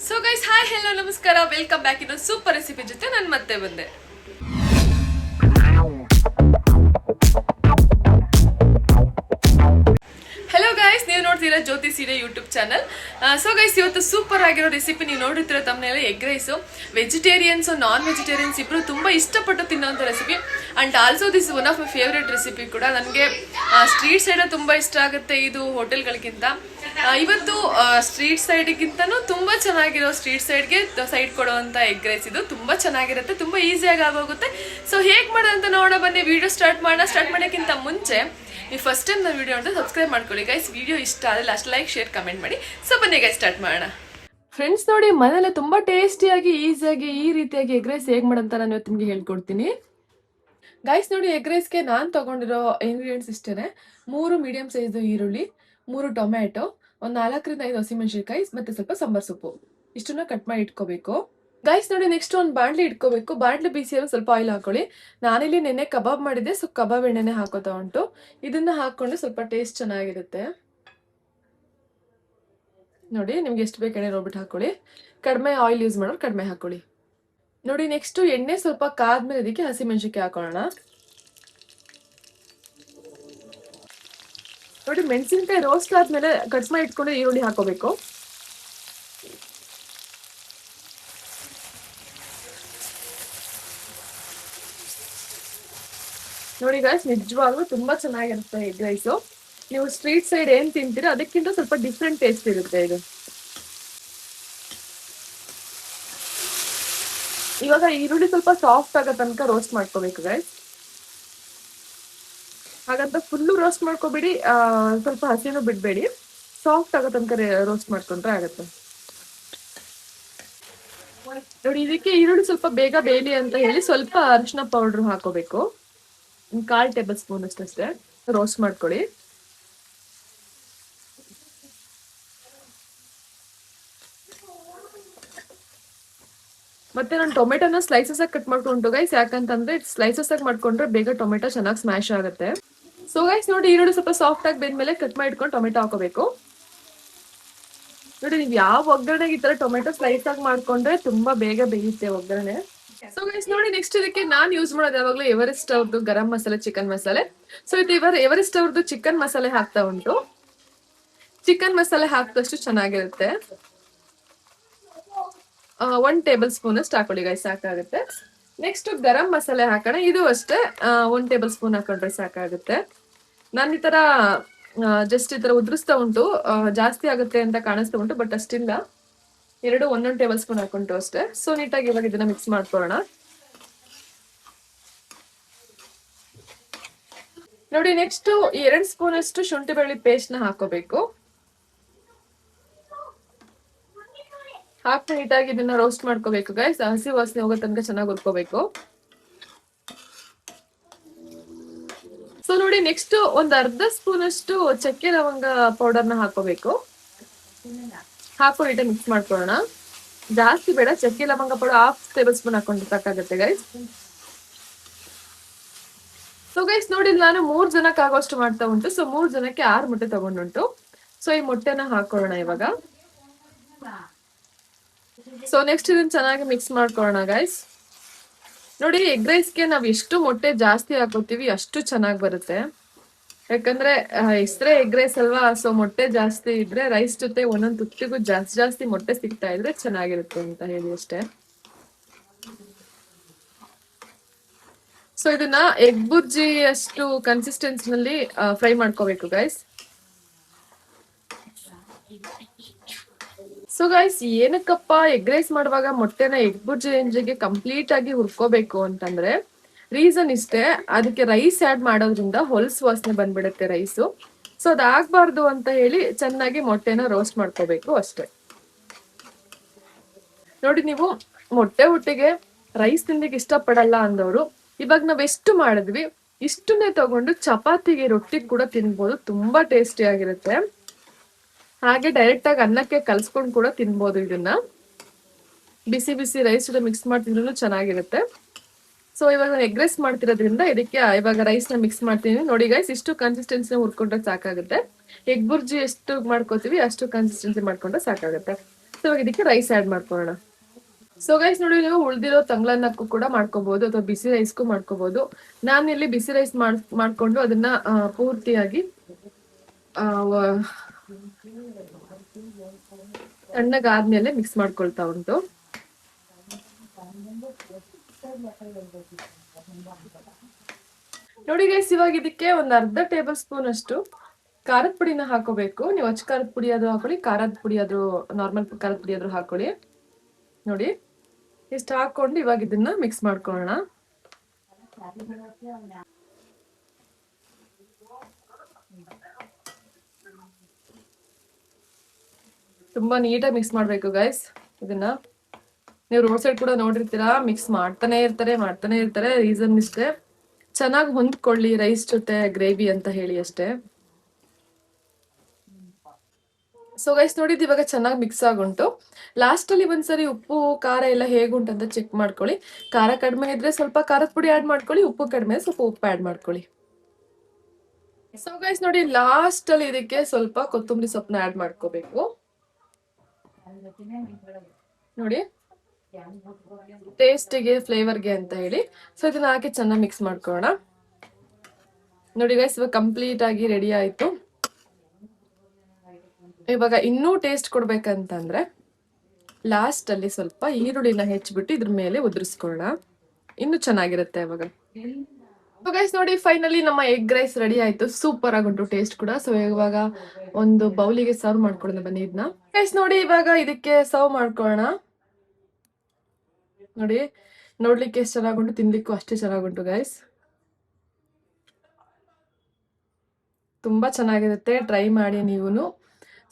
So guys, hi, hello, ನಮಸ್ಕಾರ, welcome back. ಇನ್ನೊಂದು super recipe ಜೊತೆ ನಾನು ಮತ್ತೆ ಬಂದೆ. ಹೆಲೋ ಗೈಸ್, ನೀವು ನೋಡ್ತೀರಾ ಜ್ಯೋತಿ ಸೀರೆ ಯೂಟ್ಯೂಬ್ ಚಾನಲ್. ಸೊ ಗೈಸ್, ಇವತ್ತು ಸೂಪರ್ ಆಗಿರೋ ರೆಸಿಪಿ ನೀವು ನೋಡಿರ್ತೀರ ತಮ್ಮನೆಲ್ಲ. Egg rice vegetarians non vegetarians ಇಬ್ರು ತುಂಬಾ ಇಷ್ಟಪಟ್ಟು ತಿನ್ನೋಂಥ recipe. And also this one of my favourite recipe ಕೂಡ. ನನಗೆ ಸ್ಟ್ರೀಟ್ ಸೈಡ್ ತುಂಬಾ ಇಷ್ಟ ಆಗುತ್ತೆ ಇದು ಹೋಟೆಲ್ಗಳಿಗಿಂತ. ಇವತ್ತು ಸ್ಟ್ರೀಟ್ ಸೈಡ್ಗಿಂತನೂ ತುಂಬಾ ಚೆನ್ನಾಗಿರೋ ಸ್ಟ್ರೀಟ್ ಸೈಡ್ಗೆ ಸೈಡ್ ಕೊಡುವಂತ ಎಗ್ ರೈಸ್ ಇದು ತುಂಬಾ ಚೆನ್ನಾಗಿರುತ್ತೆ, ತುಂಬಾ ಈಸಿಯಾಗಿ ಆಗೋಗುತ್ತೆ. ಸೊ ಹೇಗೆ ಮಾಡೋದಂತ ನೋಡೋಣ ಬನ್ನಿ. ವಿಡಿಯೋ ಸ್ಟಾರ್ಟ್ ಮಾಡೋಕ್ಕಿಂತ ಮುಂಚೆ ನೀವು ಫಸ್ಟ್ ಟೈಮ್ ನಾನು ವಿಡಿಯೋ ನೋಡಿದ್ರೆ ಸಬ್ಸ್ಕ್ರೈಬ್ ಮಾಡ್ಕೊಳ್ಳಿ ಗೈಸ್. ವಿಡಿಯೋ ಇಷ್ಟ ಆದರೆ ಲಾಸ್ಟ್ ಲೈಕ್ ಶೇರ್ ಕಮೆಂಟ್ ಮಾಡಿ. ಸೊ ಬನ್ನಿ ಗೈಸ್, ಸ್ಟಾರ್ಟ್ ಮಾಡೋಣ. ಫ್ರೆಂಡ್ಸ್ ನೋಡಿ, ಮನೇಲೆ ತುಂಬಾ ಟೇಸ್ಟಿಯಾಗಿ ಈಸಿಯಾಗಿ ಈ ರೀತಿಯಾಗಿ ಎಗ್ ರೈಸ್ ಹೇಗೆ ಮಾಡೋಂತ ನಾನು ಇವತ್ತು ನಿಮಗೆ ಹೇಳ್ಕೊಡ್ತೀನಿ ಗೈಸ್. ನೋಡಿ, ಎಗ್ ರೈಸ್ಗೆ ನಾನು ತಗೊಂಡಿರೋ ಇಂಗ್ರೀಡಿಯೆಂಟ್ಸ್ ಇಷ್ಟೇ. 3 ಮೀಡಿಯಂ ಸೈಜ್ ಈರುಳ್ಳಿ, 3 ಟೊಮ್ಯಾಟೊ, ಒಂದು 4ರಿಂದ 5 ಹಸಿಮೆಣಸಿನಕಾಯಿ, ಮತ್ತೆ ಸ್ವಲ್ಪ ಸಾಂಬಾರ್ ಸೊಪ್ಪು. ಇಷ್ಟನ್ನ ಕಟ್ ಮಾಡಿ ಇಟ್ಕೋಬೇಕು ಗೈಸ್. ನೋಡಿ, ನೆಕ್ಸ್ಟ್ ಒಂದು ಬಾಣಲಿ ಇಟ್ಕೋಬೇಕು. ಬಾಣಲಿ ಬಿಸಿಯಲ್ಲಿ ಸ್ವಲ್ಪ ಆಯಿಲ್ ಹಾಕೊಳ್ಳಿ. ನಾನಿಲ್ಲಿ ನೆನ್ನೆ ಕಬಾಬ್ ಮಾಡಿದ್ದೆ, ಸೊ ಕಬಾಬ್ ಎಣ್ಣೆನೆ ಹಾಕೋತಾ ಉಂಟು. ಇದನ್ನ ಹಾಕೊಂಡು ಸ್ವಲ್ಪ ಟೇಸ್ಟ್ ಚೆನ್ನಾಗಿರುತ್ತೆ. ನೋಡಿ, ನಿಮ್ಗೆ ಎಷ್ಟು ಬೇಕು ಎಣ್ಣೆ ನೋಡ್ಬಿಟ್ಟು ಹಾಕೊಳ್ಳಿ. ಕಡಿಮೆ ಆಯಿಲ್ ಯೂಸ್ ಮಾಡೋರು ಕಡಿಮೆ ಹಾಕೊಳ್ಳಿ. ನೋಡಿ, ನೆಕ್ಸ್ಟ್ ಎಣ್ಣೆ ಸ್ವಲ್ಪ ಕಾದ್ಮೇಲೆ ಇದಕ್ಕೆ ಹಸಿಮೆಣಸಿನಕಾಯಿ ಹಾಕೊಳ್ಳೋಣ. ನೋಡಿ, ಮೆಣಸಿನಕಾಯಿ ರೋಸ್ಟ್ ಆದ್ಮೇಲೆ ಕಟ್ ಮಾಡಿ ಇಟ್ಕೊಂಡು ಈರುಳ್ಳಿ ಹಾಕೋಬೇಕು. ನೋಡಿ ಗೈಸ್, ನಿಜವಾಗ್ಲೂ ತುಂಬಾ ಚೆನ್ನಾಗಿರುತ್ತೆ ಎಗ್ ರೈಸು. ನೀವು ಸ್ಟ್ರೀಟ್ ಸೈಡ್ ಏನ್ ತಿಂತೀರಾ ಅದಕ್ಕಿಂತ ಸ್ವಲ್ಪ ಡಿಫ್ರೆಂಟ್ ಟೇಸ್ಟ್ ಇರುತ್ತೆ ಇದು. ಇವಾಗ ಈರುಳ್ಳಿ ಸ್ವಲ್ಪ ಸಾಫ್ಟ್ ಆಗೋ ತನಕ ರೋಸ್ಟ್ ಮಾಡ್ಕೋಬೇಕು ಗೈಸ್. ಹಾಗಂತ ಫುಲ್ಲು ರೋಸ್ಟ್ ಮಾಡ್ಕೋಬೇಡಿ, ಸ್ವಲ್ಪ ಹಸಿನೂ ಬಿಡಬೇಡಿ. ಸಾಫ್ಟ್ ಆಗೋ ತನಕ ರೋಸ್ಟ್ ಮಾಡ್ಕೊಂಡ್ರೆ ಆಗುತ್ತೆ. ನೋಡಿ, ಇದಕ್ಕೆ ಈರುಳ್ಳಿ ಸ್ವಲ್ಪ ಬೇಗ ಬೇಯಲಿ ಅಂತ ಹೇಳಿ ಸ್ವಲ್ಪ ಅರಿಶಿನ ಪೌಡರ್ ಹಾಕೋಬೇಕು. 1/4 ಟೇಬಲ್ ಸ್ಪೂನ್ ಅಷ್ಟೇ ರೋಸ್ಟ್ ಮಾಡ್ಕೊಳ್ಳಿ. ಮತ್ತೆ ನಾನು ಟೊಮೆಟೊನ ಸ್ಲೈಸಸ್ ಆಗಿ ಕಟ್ ಮಾಡ್ಕೊಂಡು ಗೈಸ್, ಯಾಕಂತಂದ್ರೆ ಸ್ಲೈಸಸ್ ಆಗಿ ಮಾಡ್ಕೊಂಡ್ರೆ ಬೇಗ ಟೊಮೆಟೊ ಚೆನ್ನಾಗಿ ಸ್ಮ್ಯಾಶ್ ಆಗುತ್ತೆ. ಸೊ ಗೈಸ್ ನೋಡಿ, ಈರುಳ್ಳಿ ಸ್ವಲ್ಪ ಸಾಫ್ಟ್ ಆಗಿ ಬೆಂದ್ಮೇಲೆ ಕಟ್ ಮಾಡಿ ಇಟ್ಕೊಂಡು ಟೊಮೆಟೊ ಹಾಕೋಬೇಕು. ನೋಡಿ, ನೀವು ಯಾವ ಒಗ್ಗರಣೆಗೆ ಈ ತರ ಟೊಮೆಟೊ ಸ್ಲೈಸ್ ಆಗಿ ಮಾಡ್ಕೊಂಡ್ರೆ ತುಂಬಾ ಬೇಗ ಬೇಯುತ್ತೆ ಒಗ್ಗರಣೆ. ಸೊ ಗೈಸ್ ನೋಡಿ, ನೆಕ್ಸ್ಟ್ ಇದಕ್ಕೆ ನಾನು ಯೂಸ್ ಮಾಡೋದು ಯಾವಾಗಲೂ ಎವರೆಸ್ಟ್ ಅವ್ರದ್ದು ಗರಂ ಮಸಾಲೆ, ಚಿಕನ್ ಮಸಾಲೆ. ಸೊ ಇದು ಎವರೆಸ್ಟ್ ಅವ್ರದ್ದು ಚಿಕನ್ ಮಸಾಲೆ ಹಾಕ್ತಾ ಉಂಟು. ಚಿಕನ್ ಮಸಾಲೆ ಹಾಕಿದಷ್ಟು ಚೆನ್ನಾಗಿರುತ್ತೆ. 1 ಟೇಬಲ್ ಸ್ಪೂನ್ ಅಷ್ಟು ಹಾಕೊಳ್ಳಿ ಗೈಸ್, ಸಾಕಾಗುತ್ತೆ. ನೆಕ್ಸ್ಟ್ ಗರಂ ಮಸಾಲೆ ಹಾಕೋಣ. ಇದು ಅಷ್ಟೇ 1 ಟೇಬಲ್ ಸ್ಪೂನ್ ಹಾಕೊಂಡ್ರೆ ಸಾಕಾಗುತ್ತೆ. ನಾನು ಈ ತರ ಜಸ್ಟ್ ಈ ತರ ಉದುರಿಸ್ತಾ ಉಂಟು, ಜಾಸ್ತಿ ಆಗುತ್ತೆ ಅಂತ ಕಾಣಿಸ್ತಾ ಉಂಟು, ಬಟ್ ಅಷ್ಟಿಲ್ಲ. 1 ಟೇಬಲ್ ಸ್ಪೂನ್ ಹಾಕೊಂಡು ಅಷ್ಟೇ. ಸೊ ನೀಟಾಗಿ ಇವಾಗ ಇದನ್ನ ಮಿಕ್ಸ್ ಮಾಡ್ಕೊಳ್ಳೋಣ. ನೋಡಿ, ನೆಕ್ಸ್ಟ್ 2 ಸ್ಪೂನ್ ಅಷ್ಟು ಶುಂಠಿ ಬೆಳ್ಳುಳ್ಳಿ ಪೇಸ್ಟ್ ನ ಹಾಕೋಬೇಕು. ಹಾಕಿ ನೀಟಾಗಿ ಇದನ್ನ ರೋಸ್ಟ್ ಮಾಡ್ಕೋಬೇಕು ಗೈಸ್. ಹಸಿ ವಾಸನೆ ಹೋಗೋ ತನಕ ಚೆನ್ನಾಗಿ ಹುರ್ಕೋಬೇಕು. ಸೊ ನೋಡಿ, ನೆಕ್ಸ್ಟ್ 1/2 ಸ್ಪೂನ್ ಅಷ್ಟು ಚಕ್ಕೆ ಲವಂಗ ಪೌಡರ್ನ ಹಾಕೋಬೇಕು. ಹಾಕೊಂಡು ನೀಟಾಗಿ ಮಿಕ್ಸ್ ಮಾಡ್ಕೊಳ್ಳೋಣ. ಜಾಸ್ತಿ ಬೇಡ, ಚಕ್ಕೆ ಲವಂಗ ಪೌಡರ್ 1/2 ಟೇಬಲ್ ಸ್ಪೂನ್ ಹಾಕೊಂಡ್ರೆ ಸಾಕಾಗುತ್ತೆ ಗೈಸ್. ಸೊ ಗೈಸ್ ನೋಡಿ, ನಾನು 3 ಜನಕ್ಕೆ ಆಗೋಷ್ಟು ಮಾಡ್ತಾ ಉಂಟು. ಸೊ 3 ಜನಕ್ಕೆ 6 ಮೊಟ್ಟೆ ತಗೊಂಡುಂಟು. ಸೊ ಈ ಮೊಟ್ಟೆನ ಹಾಕೊಳ್ಳೋಣ ಇವಾಗ. ಸೊ ನೆಕ್ಸ್ಟ್ ಇದನ್ನ ಚೆನ್ನಾಗಿ ಮಿಕ್ಸ್ ಮಾಡ್ಕೊಳ್ಳೋಣ ಗೈಸ್. ನೋಡಿ, ಎಗ್ ರೈಸ್ಗೆ ನಾವು ಎಷ್ಟು ಮೊಟ್ಟೆ ಜಾಸ್ತಿ ಹಾಕೋತೀವಿ ಅಷ್ಟು ಚೆನ್ನಾಗಿ ಬರುತ್ತೆ. ಯಾಕಂದ್ರೆ ಹೆಸರೇ ಎಗ್ ರೈಸ್ ಅಲ್ವಾ. ಸೊ ಮೊಟ್ಟೆ ಜಾಸ್ತಿ ಇದ್ರೆ ರೈಸ್ ಜೊತೆ ಒಂದೊಂದು ತುತ್ತಿಗೂ ಜಾಸ್ತಿ ಮೊಟ್ಟೆ ಸಿಗ್ತಾ ಇದ್ರೆ ಚೆನ್ನಾಗಿರುತ್ತೆ ಅಂತ ಹೇಳಿ ಅಷ್ಟೇ. ಸೊ ಇದನ್ನ ಎಗ್ ಬುರ್ಜಿ ಅಷ್ಟು ಕನ್ಸಿಸ್ಟೆನ್ಸಿನಲ್ಲಿ ಫ್ರೈ ಮಾಡ್ಕೋಬೇಕು ಗೈಸ್. ಸೊ ಗೈಸ್, ಏನಕ್ಕಪ್ಪ ಎಗ್ ರೈಸ್ ಮಾಡುವಾಗ ಮೊಟ್ಟೆನ ಎಗ್ ಬುರ್ಜಿ ರೇಂಜಿಗೆ ಕಂಪ್ಲೀಟ್ ಆಗಿ ಹುರ್ಕೋಬೇಕು ಅಂತಂದ್ರೆ ರೀಸನ್ ಇಷ್ಟೇ. ಅದಕ್ಕೆ ರೈಸ್ ಆಡ್ ಮಾಡೋದ್ರಿಂದ ಹೊಲಸು ವಾಸನೆ ಬಂದ್ಬಿಡುತ್ತೆ ರೈಸು. ಸೊ ಅದಾಗಬಾರ್ದು ಅಂತ ಹೇಳಿ ಚೆನ್ನಾಗಿ ಮೊಟ್ಟೆನ ರೋಸ್ಟ್ ಮಾಡ್ಕೋಬೇಕು ಅಷ್ಟೇ. ನೋಡಿ, ನೀವು ಮೊಟ್ಟೆ ಒಟ್ಟಿಗೆ ರೈಸ್ ತಿಂದಿಗೆ ಇಷ್ಟಪಡಲ್ಲ ಅಂದವರು ಇವಾಗ ನಾವ್ ಎಷ್ಟು ಮಾಡಿದ್ವಿ ಇಷ್ಟನ್ನೇ ತಗೊಂಡು ಚಪಾತಿಗೆ ರೊಟ್ಟಿ ಕೂಡ ತಿನ್ಬೋದು. ತುಂಬಾ ಟೇಸ್ಟಿ ಆಗಿರುತ್ತೆ. ಹಾಗೆ ಡೈರೆಕ್ಟ್ ಆಗಿ ಅನ್ನಕ್ಕೆ ಕಲ್ಸ್ಕೊಂಡು ಕೂಡ ತಿನ್ಬೋದು. ಇದನ್ನ ಬಿಸಿ ಬಿಸಿ ರೈಸ್ ಜೊತೆ ಮಿಕ್ಸ್ ಮಾಡ್ತಿದ್ರು ಚೆನ್ನಾಗಿರುತ್ತೆ. ಸೊ ಇವಾಗ ನಾನು ಎಗ್ ರೈಸ್ ಮಾಡ್ತಿರೋದ್ರಿಂದ ಇದಕ್ಕೆ ಇವಾಗ ರೈಸ್ ನ ಮಿಕ್ಸ್ ಮಾಡ್ತೀನಿ. ನೋಡಿ ಗೈಸ್, ಇಷ್ಟು ಕನ್ಸಿಸ್ಟೆನ್ಸಿ ಹುರ್ಕೊಂಡ್ರೆ ಸಾಕಾಗುತ್ತೆ. ಎಗ್ ಬುರ್ಜಿ ಎಷ್ಟು ಮಾಡ್ಕೋತೀವಿ ಅಷ್ಟು ಕನ್ಸಿಸ್ಟೆನ್ಸಿ ಮಾಡ್ಕೊಂಡ್ರೆ ಸಾಕಾಗುತ್ತೆ. ಸೊ ಇವಾಗ ಇದಕ್ಕೆ ರೈಸ್ ಆ್ಯಡ್ ಮಾಡ್ಕೊಳ್ಳೋಣ. ಸೊ ಗೈಸ್ ನೋಡಿ, ನೀವು ಉಳ್ದಿರೋ ತಂಗ್ಳನ್ನಕ್ಕೂ ಕೂಡ ಮಾಡ್ಕೋಬಹುದು ಅಥವಾ ಬಿಸಿ ರೈಸ್ಗೂ ಮಾಡ್ಕೋಬಹುದು. ನಾನು ಇಲ್ಲಿ ಬಿಸಿ ರೈಸ್ ಮಾಡ್ಕೊಂಡು ಅದನ್ನ ಪೂರ್ತಿಯಾಗಿ ತಣ್ಣಗಾದ್ಮೇಲೆ ಮಿಕ್ಸ್ ಮಾಡ್ಕೊಳ್ತಾ ಉಂಟು. ನೋಡಿ ಗೈಸ್, ಇವಾಗ ಇದಕ್ಕೆ ಒಂದು ಅರ್ಧ ಟೇಬಲ್ ಸ್ಪೂನ್ ಅಷ್ಟು ಖಾರದ ಪುಡಿನ ಹಾಕೋಬೇಕು. ನೀವು ಅಚ್ಚ ಖಾರದ ಪುಡಿ ಆದ್ರೂ ಹಾಕೊಳ್ಳಿ, ಖಾರದ ಪುಡಿ ಆದ್ರೂ ನಾರ್ಮಲ್ ಖಾರದ ಪುಡಿ ಆದ್ರೂ ಹಾಕೊಳ್ಳಿ. ನೋಡಿ ಇಷ್ಟು ಹಾಕೊಂಡು ಇವಾಗ ಇದನ್ನ ಮಿಕ್ಸ್ ಮಾಡ್ಕೊಳ್ಳೋಣ. ತುಂಬಾ ನೀಟಾಗಿ ಮಿಕ್ಸ್ ಮಾಡ್ಬೇಕು ಗೈಸ್. ಇದನ್ನ ನೀವು ರೋಡ್ ಸೈಡ್ ಕೂಡ ನೋಡಿರ್ತೀರಾ, ಮಿಕ್ಸ್ ಮಾಡ್ತಾನೆ ಇರ್ತಾರೆ. ರೀಸನ್ ಇಷ್ಟೇ, ಚೆನ್ನಾಗಿ ಹೊಂದ್ಕೊಳ್ಳಿ ರೈಸ್ ಜೊತೆ ಗ್ರೇವಿ ಅಂತ ಹೇಳಿ ಅಷ್ಟೇ. ಸೊ ಗೈಸ್ ನೋಡಿದ್ದು ಇವಾಗ ಚೆನ್ನಾಗಿ ಮಿಕ್ಸ್ ಆಗುಂಟು. ಲಾಸ್ಟ್ ಅಲ್ಲಿ ಒಂದ್ಸರಿ ಉಪ್ಪು ಖಾರ ಎಲ್ಲ ಹೇಗುಂಟು ಅಂತ ಚೆಕ್ ಮಾಡ್ಕೊಳ್ಳಿ. ಖಾರ ಕಡಿಮೆ ಇದ್ರೆ ಸ್ವಲ್ಪ ಖಾರದ ಪುಡಿ ಆಡ್ ಮಾಡ್ಕೊಳ್ಳಿ, ಉಪ್ಪು ಕಡಿಮೆ ಸ್ವಲ್ಪ ಉಪ್ಪು ಆಡ್ ಮಾಡ್ಕೊಳ್ಳಿ. ಸೊ ಗೈಸ್ ನೋಡಿ, ಲಾಸ್ಟ್ ಅಲ್ಲಿ ಇದಕ್ಕೆ ಸ್ವಲ್ಪ ಕೊತ್ತಂಬರಿ ಸೊಪ್ಪನ್ನ ಆಡ್ ಮಾಡ್ಕೋಬೇಕು. ನೋಡಿ ಟೇಸ್ಟಿಗೆ ಫ್ಲೇವರ್ಗೆ ಅಂತ ಹೇಳಿ. ಸೊ ಇದನ್ನ ಹಾಕಿ ಚೆನ್ನಾಗಿ ಮಿಕ್ಸ್ ಮಾಡ್ಕೊಳ್ಳೋಣ. ನೋಡಿ ಗೈಸ್, ಇವಾಗ ಕಂಪ್ಲೀಟ್ ಆಗಿ ರೆಡಿ ಆಯ್ತು. ಇವಾಗ ಇನ್ನೂ ಟೇಸ್ಟ್ ಕೊಡ್ಬೇಕಂತಂದ್ರೆ ಲಾಸ್ಟ್ ಅಲ್ಲಿ ಸ್ವಲ್ಪ ಈರುಳ್ಳಿನ ಹೆಚ್ಚಿಬಿಟ್ಟು ಇದ್ರ ಮೇಲೆ ಉದುರಿಸ್ಕೊಳ್ಳೋಣ, ಇನ್ನು ಚೆನ್ನಾಗಿರುತ್ತೆ ಅವಾಗ. ಗೈಸ್ ನೋಡಿ, ಫೈನಲಿ ನಮ್ಮ ಎಗ್ ರೈಸ್ ರೆಡಿ ಆಯ್ತು. ಸೂಪರ್ ಆಗುಂಟು ಟೇಸ್ಟ್ ಕೂಡ. ಸೊ ಇವಾಗ ಒಂದು ಬೌಲಿಗೆ ಸರ್ವ್ ಮಾಡ್ಕೊಳ್ಳೋಣ ಬನ್ನಿ ಇದನ್ನ. ಗೈಸ್ ನೋಡಿ, ಇವಾಗ ಇದಕ್ಕೆ ಸರ್ವ್ ಮಾಡ್ಕೊಳ್ಳೋಣ. ನೋಡಿ ನೋಡ್ಲಿಕ್ಕೆ ಎಷ್ಟು ಚೆನ್ನಾಗುಂಟು, ತಿನ್ಲಿಕ್ಕೂ ಅಷ್ಟೇ ಚೆನ್ನಾಗುಂಟು ಗೈಸ್. ತುಂಬಾ ಚೆನ್ನಾಗಿರುತ್ತೆ, ಟ್ರೈ ಮಾಡಿ ನೀವುನು.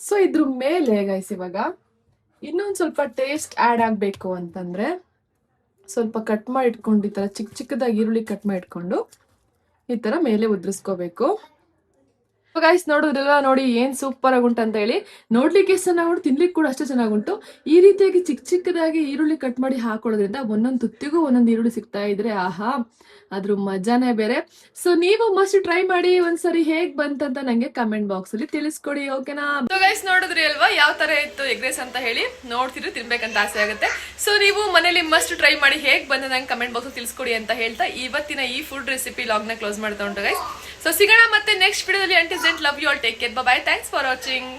ಸೊ ಇದ್ರ ಮೇಲೆ ಗೈಸ್ ಇವಾಗ ಇನ್ನೊಂದು ಸ್ವಲ್ಪ ಟೇಸ್ಟ್ ಆಡ್ ಆಗ್ಬೇಕು ಅಂತಂದ್ರೆ ಸ್ವಲ್ಪ ಕಟ್ ಮಾಡಿ ಇಟ್ಕೊಂಡು ಈ ತರ ಚಿಕ್ಕದಾಗಿ ಈರುಳ್ಳಿ ಕಟ್ ಮಾಡಿ ಇಟ್ಕೊಂಡು ಈ ತರ ಮೇಲೆ ಉದ್ರಿಸ್ಕೋಬೇಕು. ಗೈಸ್ ನೋಡಿದ್ರಲ್ಲ, ನೋಡಿ ಏನ್ ಸೂಪರ್ ಆಗುಂಟು ಅಂತ ಹೇಳಿ. ನೋಡ್ಲಿಕ್ಕೆ ಎಷ್ಟು ಚೆನ್ನಾಗುಂಟು, ತಿನ್ಲಿಕ್ಕೆ ಕೂಡ ಅಷ್ಟೇ ಚೆನ್ನಾಗುಂಟು. ಈ ರೀತಿಯಾಗಿ ಚಿಕ್ಕದಾಗಿ ಈರುಳ್ಳಿ ಕಟ್ ಮಾಡಿ ಹಾಕೊಳ್ಳೋದ್ರಿಂದ ಒಂದೊಂದು ತುತ್ತಿಗೂ ಒಂದೊಂದು ಈರುಳ್ಳಿ ಸಿಗ್ತಾ ಇದ್ರೆ ಆಹಾ, ಅದ್ರ ಮಜಾನೇ ಬೇರೆ. ಸೊ ನೀವು ಮಸ್ಟ್ ಟ್ರೈ ಮಾಡಿ ಒಂದ್ಸರಿ, ಹೇಗ್ ಬಂತಂತ ನಂಗೆ ಕಮೆಂಟ್ ಬಾಕ್ಸ್ ಅಲ್ಲಿ ತಿಳಿಸ್ಕೊಡಿ, ಓಕೆನಾ? ಸೊ ಗೈಸ್ ನೋಡಿದ್ರಿ ಅಲ್ವಾ ಯಾವ ತರ ಇತ್ತು ಎಗ್ ರೈಸ್ ಅಂತ ಹೇಳಿ. ನೋಡ್ತಿದ್ರು ತಿನ್ಬೇಕಂತ ಆಸೆ ಆಗುತ್ತೆ. ಸೊ ನೀವು ಮನೇಲಿ ಮಸ್ಟ್ ಟ್ರೈ ಮಾಡಿ, ಹೇಗ್ ಬಂದ ನಂಗೆ ಕಮೆಂಟ್ ಬಾಕ್ಸ್ ತಿಳಿಸ್ಕೊಡಿ ಅಂತ ಹೇಳ್ತಾ ಇವತ್ತಿನ ಈ ಫುಡ್ ರೆಸಿಪಿ ಲಾಗ್ ನ ಕ್ಲೋಸ್ ಮಾಡ್ತಾ ಉಂಟು ಗೈಸ್. ಸೊ ಸಿಗೋಣ ಮತ್ತೆ ನೆಕ್ಸ್ಟ್ ವಿಡಿಯೋದಲ್ಲಿ. Until then, love you all, take care, bye, thanks for watching.